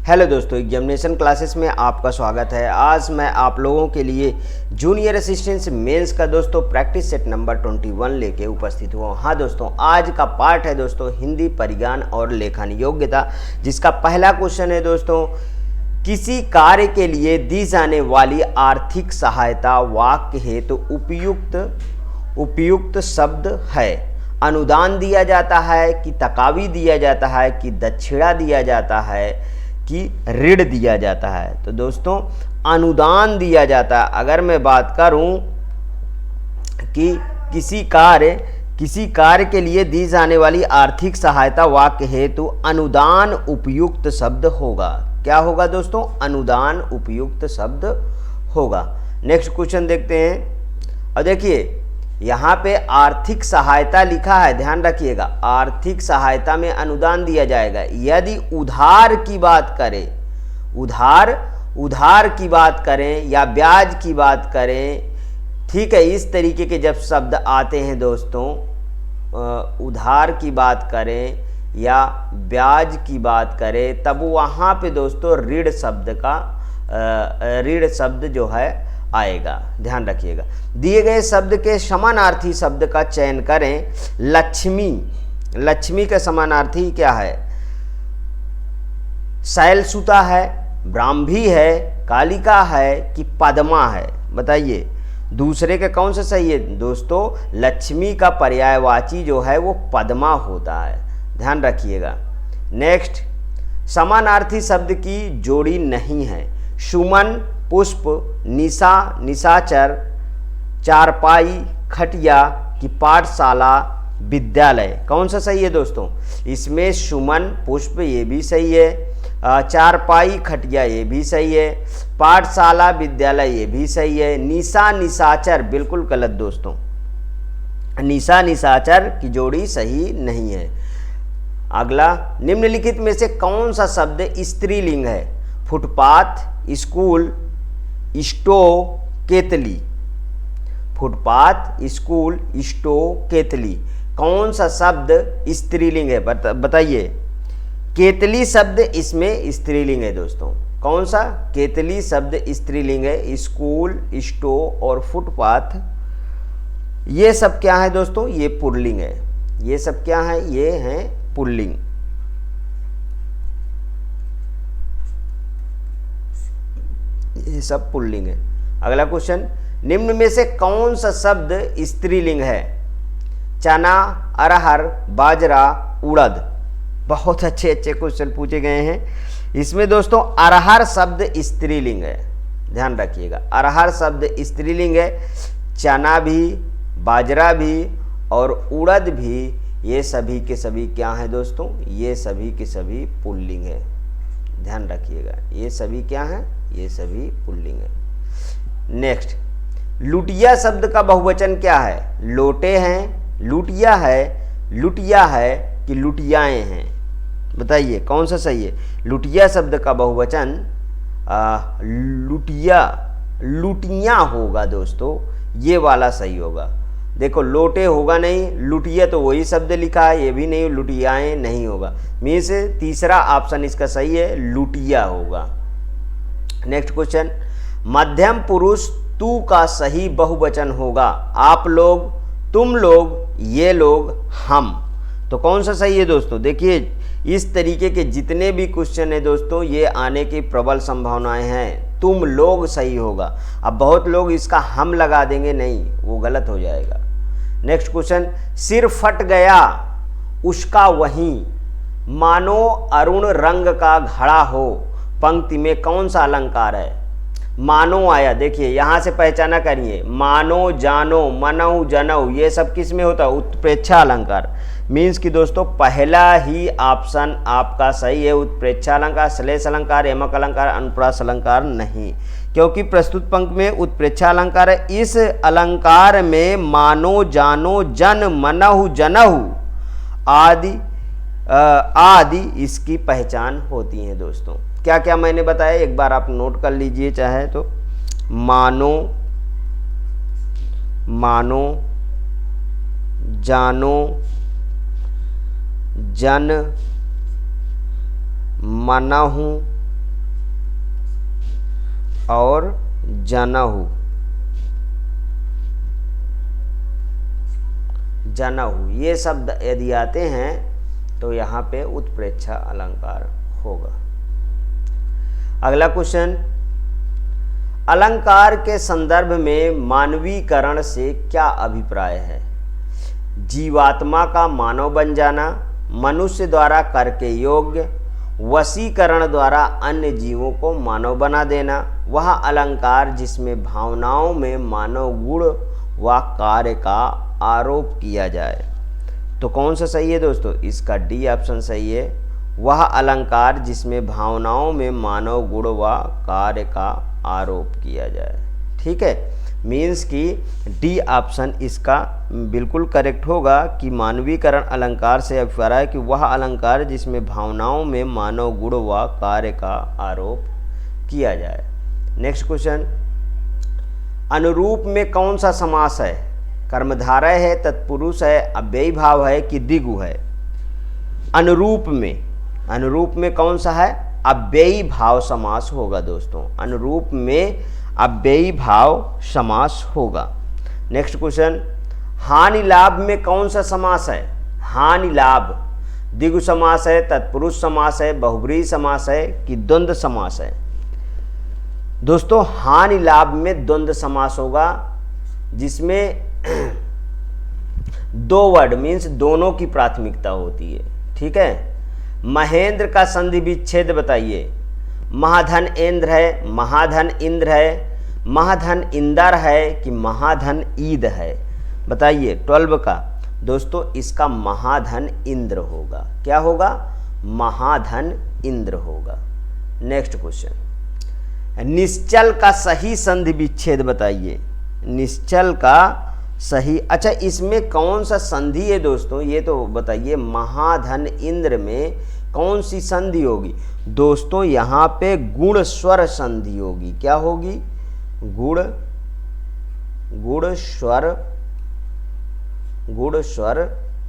Hello दोस्तों, examination classes में आपका स्वागत है। आज मैं आप लोगों के लिए जूनियर असिस्टेंट मेंस का दोस्तों प्रैक्टिस सेट नंबर 21 लेके उपस्थित हुआ हूँ। हाँ दोस्तों, आज का पार्ट है दोस्तों हिंदी, परिज्ञान और लेखन योग्यता, जिसका पहला क्वेश्चन है दोस्तों, किसी कार्य के लिए दी जाने वाली आर्थिक सहायता वाक्य हेतु उपयुक्त शब्द है। अनुदान दिया जाता है कि तकावी दिया जाता है कि दक्षिणा दिया जाता है कि ऋण दिया जाता है। तो दोस्तों अनुदान दिया जाता है। अगर मैं बात करूं कि किसी कार्य के लिए दी जाने वाली आर्थिक सहायता वाक्य हेतु अनुदान उपयुक्त शब्द होगा। क्या होगा दोस्तों? अनुदान उपयुक्त शब्द होगा। नेक्स्ट क्वेश्चन देखते हैं। और देखिए यहाँ पे आर्थिक सहायता लिखा है, ध्यान रखिएगा। आर्थिक सहायता में अनुदान दिया जाएगा। यदि उधार की बात करें, उधार की बात करें या ब्याज की बात करें, ठीक है, इस तरीके के जब शब्द आते हैं दोस्तों, उधार की बात करें या ब्याज की बात करें, तब वहाँ पे दोस्तों ऋण शब्द जो है आएगा। ध्यान रखिएगा। दिए गए शब्द के समानार्थी शब्द का चयन करें। लक्ष्मी का समानार्थी क्या है? शैलसुता है, ब्राह्मी है, कालिका है कि पद्मा है? बताइए दूसरे के कौन सा सही है दोस्तों? लक्ष्मी का पर्यायवाची जो है वो पद्मा होता है। ध्यान रखिएगा। नेक्स्ट, समानार्थी शब्द की जोड़ी नहीं है। सुमन, पुष्प, निशा, निशाचर, चारपाई, खटिया कि पाठशाला, विद्यालय? कौन सा सही है दोस्तों? इसमें सुमन, पुष्प ये भी सही है, चारपाई, खटिया ये भी सही है, पाठशाला, विद्यालय ये भी सही है। निशा, निशाचर बिल्कुल गलत दोस्तों। निशा निशाचर की जोड़ी सही नहीं है। अगला, निम्नलिखित में से कौन सा शब्द स्त्रीलिंग है? फुटपाथ, स्कूल, स्टोव, केतली? फुटपाथ, स्कूल, स्टोव, केतली, कौन सा शब्द स्त्रीलिंग है? बताइए। केतली शब्द इसमें स्त्रीलिंग है दोस्तों। कौन सा? केतली शब्द स्त्रीलिंग है। स्कूल, स्टोव और फुटपाथ ये सब क्या है दोस्तों? ये पुल्लिंग है। ये सब क्या है? ये हैं पुल्लिंग। ये सब पुल्लिंग है। अगला क्वेश्चन, निम्न में से कौन सा शब्द स्त्रीलिंग है? चना, अरहर, बाजरा, उड़द? बहुत अच्छे क्वेश्चन पूछे गए हैं। इसमें दोस्तों अरहर शब्द स्त्रीलिंग है। ध्यान रखिएगा, अरहर शब्द स्त्रीलिंग है। चना भी, बाजरा भी और उड़द भी, ये सभी के सभी क्या है दोस्तों? ये सभी के सभी पुल्लिंग है। ध्यान रखिएगा, ये सभी क्या है? ये सभी पुल्लिंग है। नेक्स्ट, लुटिया शब्द का बहुवचन क्या है? लोटे हैं, लुटिया है कि लुटियाएं हैं? बताइए कौन सा सही है? लुटिया शब्द का बहुवचन लुटियां होगा दोस्तों। ये वाला सही होगा। देखो लोटे होगा नहीं, लुटिया तो वही शब्द लिखा है, ये भी नहीं, लुटियाएं नहीं होगा। मीन्स तीसरा ऑप्शन इसका सही है, लुटिया होगा। नेक्स्ट क्वेश्चन, मध्यम पुरुष तू का सही बहुवचन होगा? आप लोग, तुम लोग, ये लोग, हम? तो कौन सा सही है दोस्तों? देखिए इस तरीके के जितने भी क्वेश्चन है दोस्तों, ये आने की प्रबल संभावनाएं हैं। तुम लोग सही होगा। अब बहुत लोग इसका हम लगा देंगे, नहीं, वो गलत हो जाएगा। नेक्स्ट क्वेश्चन, सिर फट गया उसका वहीं, मानो अरुण रंग का घड़ा हो, पंक्ति में कौन सा अलंकार है? मानो आया। देखिए यहां से पहचाना करिए, मानो, जानो, मनऊ, जनऊ, ये सब किस में होता है? उत्प्रेक्षा अलंकार। मीन्स कि दोस्तों पहला ही ऑप्शन आपका सही है, उत्प्रेक्षा अलंकार। श्लेष अलंकार, यमक अलंकार, अनुप्रास अलंकार नहीं, क्योंकि प्रस्तुत पंक्ति में उत्प्रेक्षा अलंकार है। इस अलंकार में मानो, जानो, जन, मनहु, जनहु आदि इसकी पहचान होती है दोस्तों। क्या क्या मैंने बताया एक बार आप नोट कर लीजिए चाहे तो। मानो, जानो, जन, मनहु, और जनहु, जनहु ये शब्द यदि आते हैं तो यहाँ पे उत्प्रेक्षा अलंकार होगा। अगला क्वेश्चन, अलंकार के संदर्भ में मानवीकरण से क्या अभिप्राय है? जीवात्मा का मानव बन जाना, मनुष्य द्वारा कर के योग्य, वशीकरण द्वारा अन्य जीवों को मानव बना देना, वह अलंकार जिसमें भावनाओं में मानव गुण व कार्य का आरोप किया जाए। तो कौन सा सही है दोस्तों? इसका डी ऑप्शन सही है, वह अलंकार जिसमें भावनाओं में मानव गुण व कार्य का आरोप किया जाए। ठीक है, मीन्स कि डी ऑप्शन इसका बिल्कुल करेक्ट होगा कि मानवीकरण अलंकार से अभिप्राय है कि वह अलंकार जिसमें भावनाओं में मानव गुण व कार्य का आरोप किया जाए। नेक्स्ट क्वेश्चन, अनुरूप में कौन सा समास है? कर्मधारय है, तत्पुरुष है, अव्ययी भाव है कि द्विगु है? अनुरूप में कौन सा है? अव्ययी भाव समास होगा दोस्तों। अनुरूप में अव्ययी भाव समास होगा। नेक्स्ट क्वेश्चन, हानि लाभ में कौन सा समास है? हानि लाभ द्विगु समास है, तत्पुरुष समास है, बहुब्रीहि समास है कि द्वंद्व समास है? दोस्तों हानि लाभ में द्वंद्व समास होगा, जिसमें दो वर्ड मीन्स दोनों की प्राथमिकता होती है। ठीक है, महेंद्र का संधि विच्छेद बताइए। महाधन इंद्र है, महाधन इंद्र है, महाधन इंदर है कि महाधन ईद है? बताइए 12 का दोस्तों, इसका महाधन इंद्र होगा। क्या होगा? महाधन इंद्र होगा। नेक्स्ट क्वेश्चन, निश्चल का सही संधि विच्छेद बताइए। निश्चल का सही, अच्छा इसमें कौन सा संधि है दोस्तों ये तो बताइए। महाधन इंद्र में कौन सी संधि होगी? दोस्तों यहाँ पे गुण स्वर संधि होगी। क्या होगी? गुण स्वर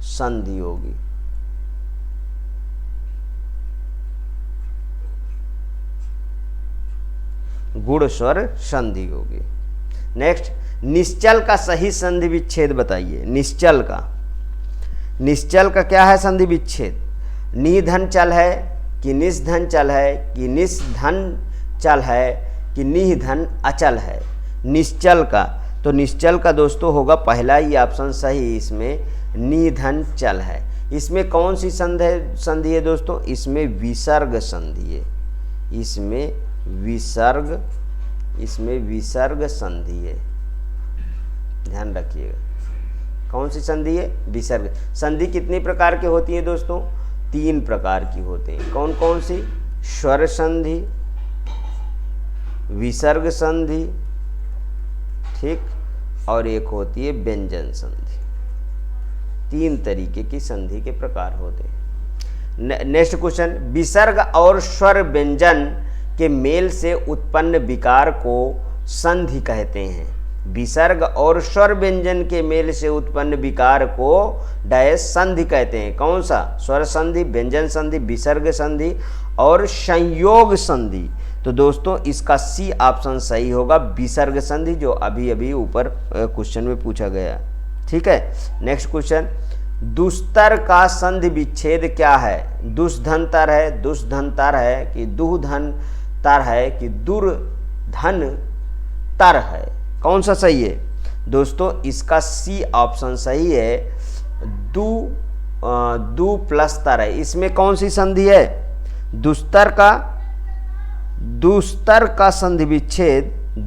संधि होगी। गुण स्वर संधि होगी। नेक्स्ट, निश्चल का सही संधि विच्छेद बताइए। निश्चल का क्या है संधि विच्छेद? निधन चल है कि निस्धन चल है कि निस्धन चल है कि निधन अचल है? निश्चल का, तो निश्चल का दोस्तों होगा पहला ही ऑप्शन सही, इसमें निधन चल है। इसमें कौन सी संधि है दोस्तों? इसमें विसर्ग संधि है। इसमें विसर्ग संधि है, ध्यान रखिएगा। कौन सी संधि है? विसर्ग संधि। कितनी प्रकार की होती है दोस्तों? 3 प्रकार की होती हैं। कौन कौन सी? स्वर संधि, विसर्ग संधि, ठीक, और एक होती है व्यंजन संधि। 3 तरीके की संधि के प्रकार होते हैं। नेक्स्ट क्वेश्चन, विसर्ग और स्वर व्यंजन के मेल से उत्पन्न विकार को संधि कहते हैं। विसर्ग और स्वर व्यंजन के मेल से उत्पन्न विकार को डैश संधि कहते हैं। कौन सा? स्वर संधि, व्यंजन संधि, विसर्ग संधि और संयोग संधि। तो दोस्तों इसका सी ऑप्शन सही होगा, विसर्ग संधि, जो अभी अभी ऊपर क्वेश्चन में पूछा गया। ठीक है, नेक्स्ट क्वेश्चन, दुस्तर का संधि विच्छेद क्या है? दुष्धन तर है, दुष्धन तर है कि दुधन तर है कि दुर्धन तर है? कौन सा सही है दोस्तों? इसका सी ऑप्शन सही है, दु प्लस तर है। इसमें कौन सी संधि है? दुस्तर का संधि विच्छेद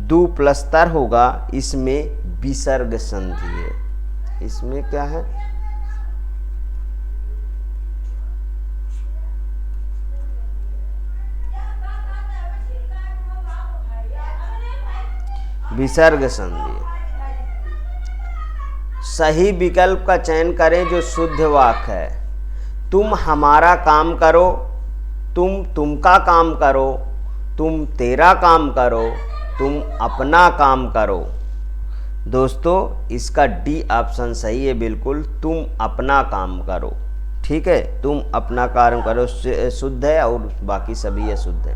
दु प्लस तर होगा, इसमें विसर्ग संधि है। इसमें क्या है? विसर्ग संधि। सही विकल्प का चयन करें जो शुद्ध वाक्य है। तुम हमारा काम करो, तुम तुमका काम करो, तुम तेरा काम करो, तुम अपना काम करो। दोस्तों इसका डी ऑप्शन सही है बिल्कुल, तुम अपना काम करो। ठीक है, तुम अपना काम करो शुद्ध है और बाकी सभी अशुद्ध है।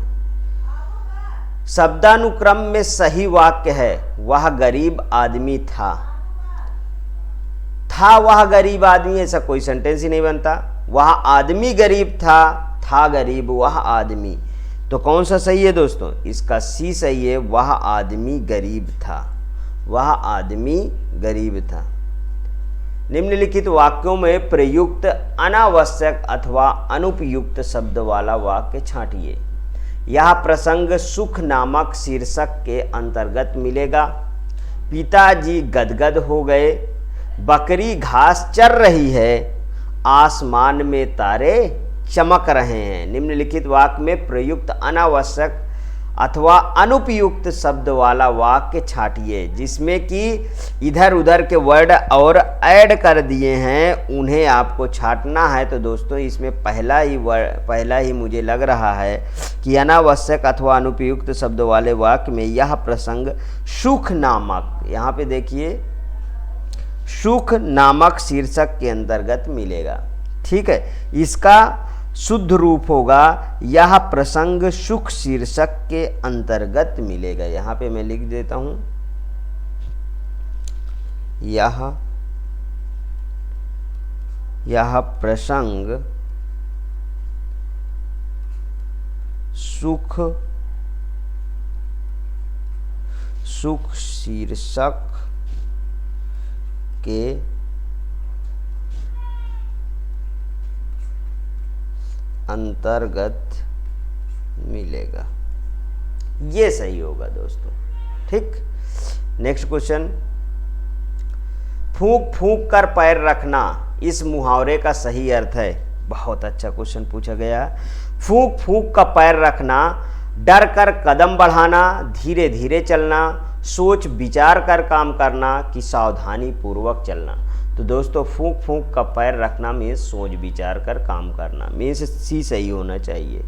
शब्दानुक्रम में सही वाक्य है वह गरीब आदमी था वह गरीब आदमी, ऐसा कोई सेंटेंस ही नहीं बनता। वह आदमी गरीब था गरीब वह आदमी, तो कौन सा सही है दोस्तों? इसका सी सही है, वह आदमी गरीब था, वह आदमी गरीब था। निम्नलिखित वाक्यों में प्रयुक्त अनावश्यक अथवा अनुपयुक्त शब्द वाला वाक्य छांटिए। यह प्रसंग सुख नामक शीर्षक के अंतर्गत मिलेगा। पिताजी गदगद हो गए, बकरी घास चर रही है, आसमान में तारे चमक रहे हैं। निम्नलिखित वाक्य में प्रयुक्त अनावश्यक अथवा अनुपयुक्त शब्द वाला वाक्य छांटिए, जिसमें कि इधर उधर के वर्ड और ऐड कर दिए हैं, उन्हें आपको छांटना है। तो दोस्तों इसमें पहला ही मुझे लग रहा है कि अनावश्यक अथवा अनुपयुक्त शब्द वाले वाक्य में यह प्रसंग सुख नामक, यहाँ पे देखिए सुख नामक शीर्षक के अंतर्गत मिलेगा। ठीक है, इसका शुद्ध रूप होगा यह प्रसंग सुख शीर्षक के अंतर्गत मिलेगा। यहां पे मैं लिख देता हूं, यह प्रसंग सुख शीर्षक के अंतर्गत मिलेगा। ये सही होगा दोस्तों। ठीक, नेक्स्ट क्वेश्चन, फूंक फूंक कर पैर रखना इस मुहावरे का सही अर्थ है। बहुत अच्छा क्वेश्चन पूछा गया। फूंक फूंक कर पैर रखना, डर कर कदम बढ़ाना, धीरे धीरे चलना, सोच विचार कर काम करना कि सावधानी पूर्वक चलना। तो दोस्तों फूंक फूंक का पैर रखना मीन्स सोच विचार कर काम करना, मीन्स सी सही होना चाहिए।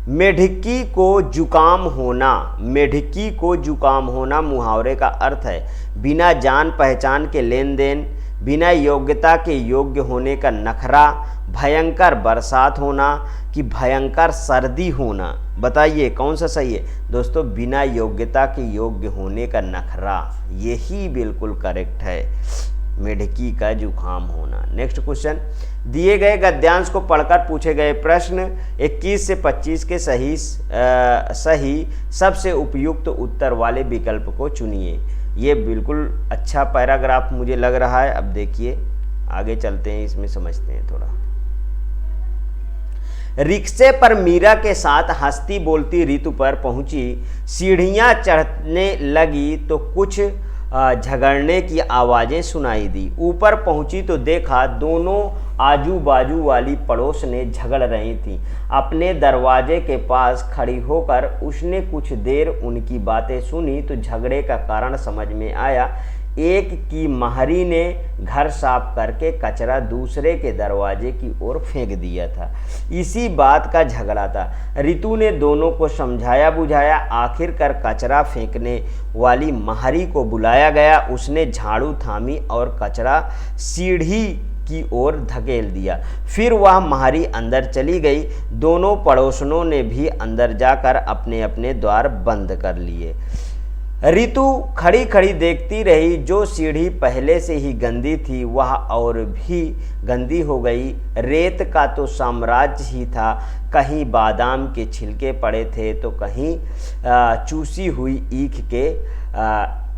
मेढकी को जुकाम होना, मेढकी को जुकाम होना मुहावरे का अर्थ है बिना जान पहचान के लेन देन, बिना योग्यता के योग्य होने का नखरा, भयंकर बरसात होना कि भयंकर सर्दी होना। बताइए कौन सा सही है दोस्तों? बिना योग्यता के योग्य होने का नखरा, यही बिल्कुल करेक्ट है, मेढकी का जुकाम होना। नेक्स्ट क्वेश्चन, दिए गए गद्यांश को पढ़कर पूछे गए प्रश्न 21 से 25 के सही सबसे उपयुक्त उत्तर वाले विकल्प को चुनिए। ये बिल्कुल अच्छा पैराग्राफ मुझे लग रहा है। अब देखिए आगे चलते हैं, इसमें समझते हैं थोड़ा। रिक्शे पर मीरा के साथ हंसती बोलती रितु पर पहुंची, सीढ़ियां चढ़ने लगी तो कुछ झगड़ने की आवाज़ें सुनाई दी। ऊपर पहुंची तो देखा दोनों आजू बाजू वाली पड़ोसनें झगड़ रही थीं। अपने दरवाजे के पास खड़ी होकर उसने कुछ देर उनकी बातें सुनी तो झगड़े का कारण समझ में आया। एक की महरी ने घर साफ करके कचरा दूसरे के दरवाजे की ओर फेंक दिया था। इसी बात का झगड़ा था। रितु ने दोनों को समझाया बुझाया, आखिरकार कचरा फेंकने वाली महरी को बुलाया गया। उसने झाड़ू थामी और कचरा सीढ़ी की ओर धकेल दिया। फिर वह महरी अंदर चली गई। दोनों पड़ोसनों ने भी अंदर जाकर अपने अपने द्वार बंद कर लिए। रितु खड़ी खड़ी देखती रही। जो सीढ़ी पहले से ही गंदी थी वह और भी गंदी हो गई। रेत का तो साम्राज्य ही था, कहीं बादाम के छिलके पड़े थे तो कहीं चूसी हुई ईख के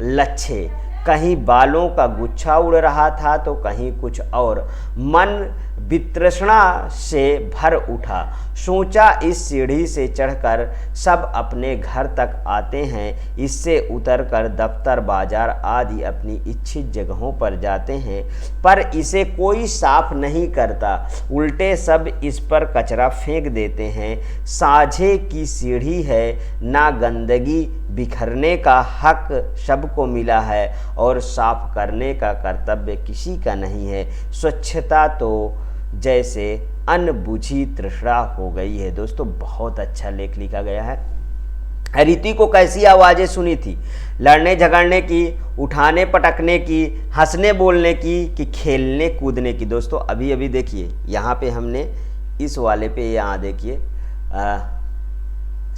लच्छे, कहीं बालों का गुच्छा उड़ रहा था तो कहीं कुछ और। मन वितृष्णा से भर उठा। सोचा इस सीढ़ी से चढ़कर सब अपने घर तक आते हैं, इससे उतरकर दफ्तर बाजार आदि अपनी इच्छित जगहों पर जाते हैं, पर इसे कोई साफ नहीं करता, उल्टे सब इस पर कचरा फेंक देते हैं। साझे की सीढ़ी है, ना गंदगी बिखरने का हक सबको मिला है और साफ करने का कर्तव्य किसी का नहीं है। स्वच्छता तो जैसे अनबुझी तृष्णा हो गई है। दोस्तों बहुत अच्छा लेख लिखा गया है। रितु को कैसी आवाज़ें सुनी थी? लड़ने झगड़ने की, उठाने पटकने की, हंसने बोलने की कि खेलने कूदने की। दोस्तों अभी अभी देखिए यहाँ पे हमने इस वाले पे, यहाँ देखिए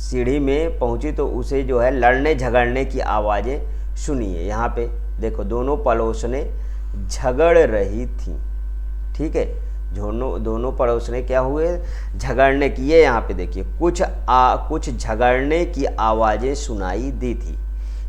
सीढ़ी में पहुंची तो उसे जो है लड़ने झगड़ने की आवाज़ें सुनी है। यहाँ पे देखो दोनों पड़ोसनें झगड़ रही थी, ठीक है, दोनों पड़ोसनें क्या हुए, झगड़ने की। ये यहाँ पे देखिए कुछ झगड़ने की आवाज़ें सुनाई दी थी।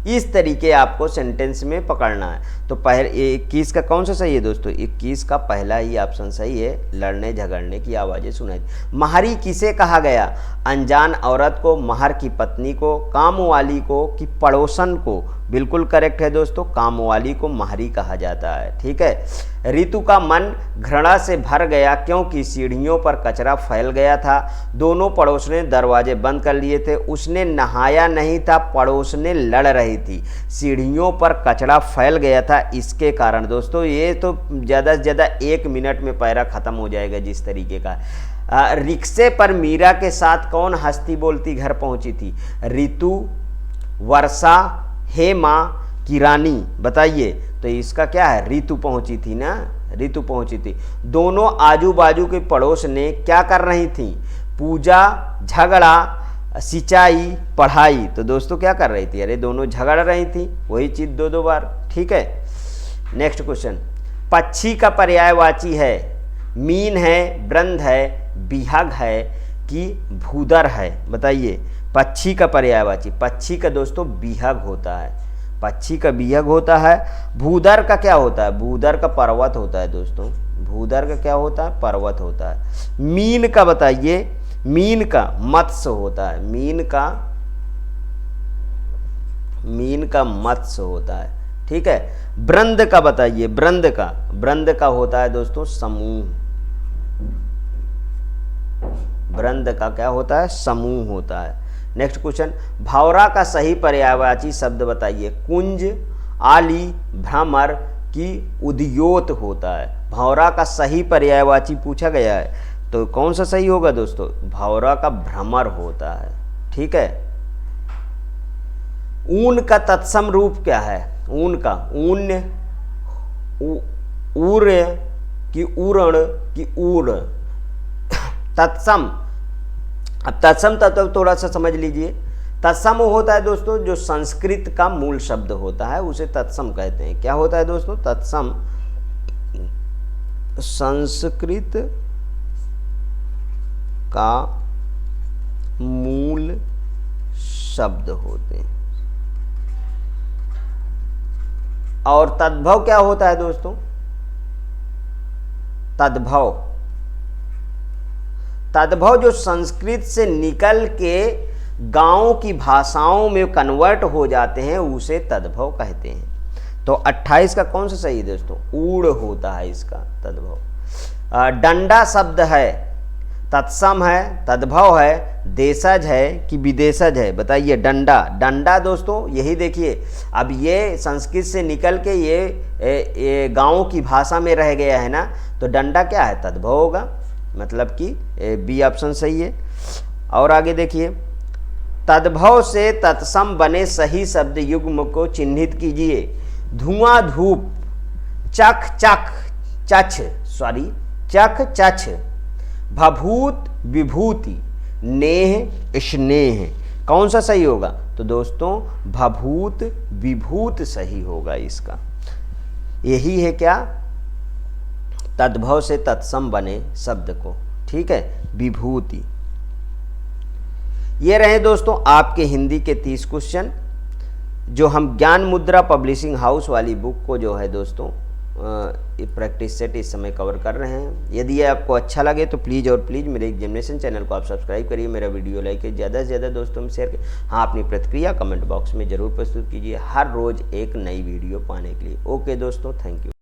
इस तरीके आपको सेंटेंस में पकड़ना है। तो 21 का कौन सा सही है दोस्तों, 21 का पहला ही ऑप्शन सही है, लड़ने झगड़ने की आवाज़ें सुनाई दी। महारी किसे कहा गया, अनजान औरत को, महर की पत्नी को, कामवाली को कि पड़ोसन को। बिल्कुल करेक्ट है दोस्तों, कामवाली को महरी कहा जाता है, ठीक है। रितु का मन घृणा से भर गया क्योंकि सीढ़ियों पर कचरा फैल गया था। दोनों पड़ोस ने दरवाजे बंद कर लिए थे। उसने नहाया नहीं था, पड़ोस ने लड़ रही थी। सीढ़ियों पर कचरा फैल गया था, इसके कारण दोस्तों ये तो ज़्यादा से ज़्यादा 1 मिनट में पैरा ख़त्म हो जाएगा जिस तरीके का। रिक्शे पर मीरा के साथ कौन हंसती बोलती घर पहुंची थी, रितु, वर्षा, हेमा की रानी। बताइए, तो इसका क्या है, ऋतु पहुंची थी ना, ऋतु पहुंची थी। दोनों आजू बाजू के पड़ोस ने क्या कर रही थी, पूजा, झगड़ा, सिंचाई, पढ़ाई। तो दोस्तों क्या कर रही थी, अरे दोनों झगड़ रही थी, वही चीज दो बार, ठीक है। नेक्स्ट क्वेश्चन, पक्षी का पर्यायवाची है, मीन है, ब्रंद है, बिहग है कि भूदर है। बताइए, पक्षी का पर्यायवाची, पक्षी का दोस्तों बिहग होता है, पक्षी का बिहग होता है। भूदर का क्या होता है, भूदर का पर्वत होता है दोस्तों, भूदर का क्या होता है, पर्वत होता है। मीन का बताइए, मीन का मत्स्य होता है, मीन का मत्स्य होता है, ठीक है। ब्रंद का बताइए, ब्रंद का होता है दोस्तों समूह, ब्रंद का क्या होता है, समूह होता है। नेक्स्ट क्वेश्चन, भावरा का सही पर्यायवाची शब्द बताइए, कुंज, आली, भ्रमर की उद्योत होता है। भावरा का सही पर्यायवाची पूछा गया है, तो कौन सा सही होगा दोस्तों, भावरा का भ्रमर होता है, ठीक है। ऊन का तत्सम रूप क्या है, ऊन का, ऊन, ऊर की उरण की ऊर, तत्सम। अब तत्सम तत्व थोड़ा सा समझ लीजिए। तत्सम होता है दोस्तों जो संस्कृत का मूल शब्द होता है, उसे तत्सम कहते हैं। क्या होता है दोस्तों, तत्सम संस्कृत का मूल शब्द होते हैं। और तद्भव क्या होता है दोस्तों, तद्भव जो संस्कृत से निकल के गांव की भाषाओं में कन्वर्ट हो जाते हैं उसे तद्भव कहते हैं। तो 28 का कौन सा सही है दोस्तों, ऊड़ होता है इसका तद्भव। डंडा शब्द है, तत्सम है, तद्भव है, देशज है कि विदेशज है। बताइए, डंडा दोस्तों यही देखिए, अब ये संस्कृत से निकल के ये गांव की भाषा में रह गया है ना, तो डंडा क्या है, तद्भव होगा, मतलब कि बी ऑप्शन सही है। और आगे देखिए, तद्भव से तत्सम बने सही शब्द युग्म को चिन्हित कीजिए। धुआं, धूप, चख, चछ, भभूत, विभूति, नेह, स्नेह। कौन सा सही होगा, तो दोस्तों भभूत विभूत सही होगा इसका। यही है क्या, तद्भव से तत्सम बने शब्द को, ठीक है, विभूति। ये रहे दोस्तों आपके हिंदी के 30 क्वेश्चन, जो हम ज्ञान मुद्रा पब्लिशिंग हाउस वाली बुक को जो है दोस्तों प्रैक्टिस सेट इस समय कवर कर रहे हैं। यदि ये आपको अच्छा लगे तो प्लीज़ और प्लीज़ मेरे एग्जामिनेशन चैनल को आप सब्सक्राइब करिए, मेरा वीडियो लाइक करिए, ज़्यादा से ज़्यादा दोस्तों में शेयर करिए। हाँ, अपनी प्रतिक्रिया कमेंट बॉक्स में ज़रूर प्रस्तुत कीजिए, हर रोज़ एक नई वीडियो पाने के लिए। ओके दोस्तों, थैंक यू।